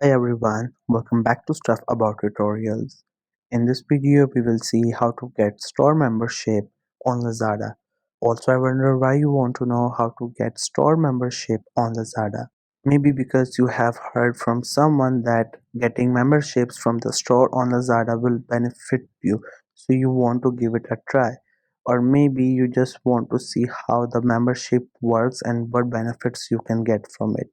Hi everyone, welcome back to Stuff About Tutorials. In this video, we will see how to get store membership on Lazada. Also, I wonder why you want to know how to get store membership on Lazada. Maybe because you have heard from someone that getting memberships from the store on Lazada will benefit you, so you want to give it a try. Or maybe you just want to see how the membership works and what benefits you can get from it,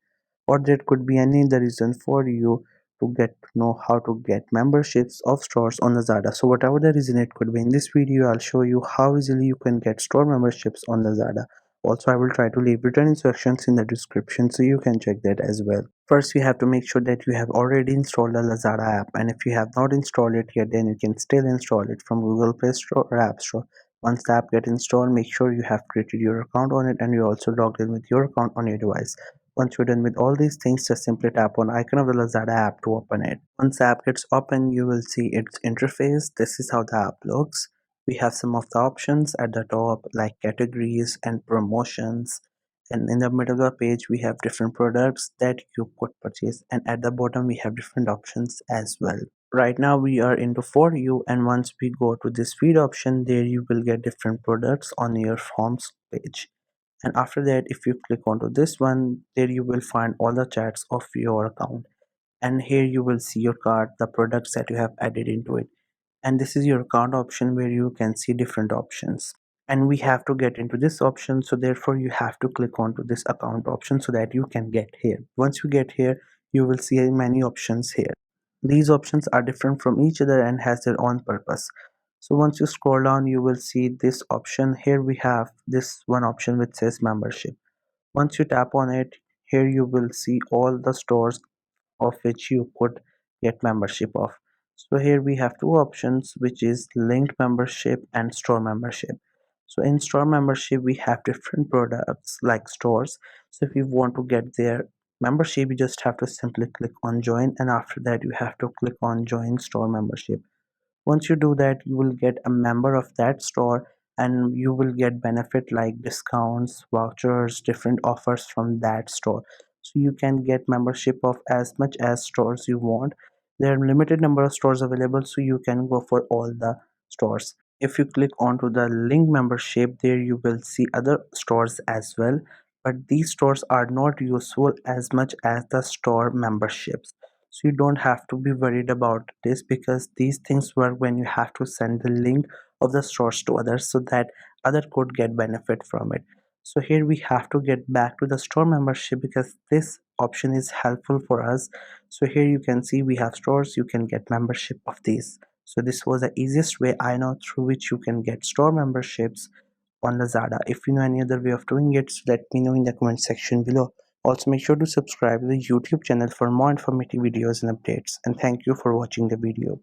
or there could be any other reason for you to get to know how to get memberships of stores on Lazada. So whatever the reason it could be, in this video I'll show you how easily you can get store memberships on Lazada. Also, I will try to leave written instructions in the description so you can check that as well. First, you have to make sure that you have already installed the Lazada app, and if you have not installed it yet, then you can still install it from Google Play Store or App Store. Once the app gets installed, make sure you have created your account on it and you also logged in with your account on your device. Once you're done with all these things, just simply tap on icon of the Lazada app to open it. Once the app gets open, you will see its interface. This is how the app looks. We have some of the options at the top like categories and promotions. And in the middle of the page, we have different products that you could purchase. And at the bottom, we have different options as well. Right now we are into For You, and once we go to this feed option, there you will get different products on your forms page. And after that, if you click onto this one, there you will find all the chats of your account, and here you will see your cart, the products that you have added into it. And this is your account option where you can see different options, and we have to get into this option, so therefore you have to click onto this account option so that you can get here. Once you get here, you will see many options here. These options are different from each other and has their own purpose. So once you scroll down, you will see this option. Here we have this one option which says membership. Once you tap on it, here you will see all the stores of which you could get membership of. So here we have two options, which is linked membership and store membership. So in store membership, we have different products like stores. So if you want to get their membership, you just have to simply click on join, and after that you have to click on join store membership. Once you do that, you will get a member of that store, and you will get benefit like discounts, vouchers, different offers from that store. So you can get membership of as much as stores you want. There are limited number of stores available, so you can go for all the stores. If you click onto the link membership, there you will see other stores as well, but these stores are not useful as much as the store memberships. So you don't have to be worried about this, because these things work when you have to send the link of the source to others so that other could get benefit from it. So here we have to get back to the store membership because this option is helpful for us. So here you can see we have stores, you can get membership of these. So this was the easiest way I know through which you can get store memberships on Lazada. If you know any other way of doing it, so let me know in the comment section below. Also, make sure to subscribe to the YouTube channel for more informative videos and updates. And thank you for watching the video.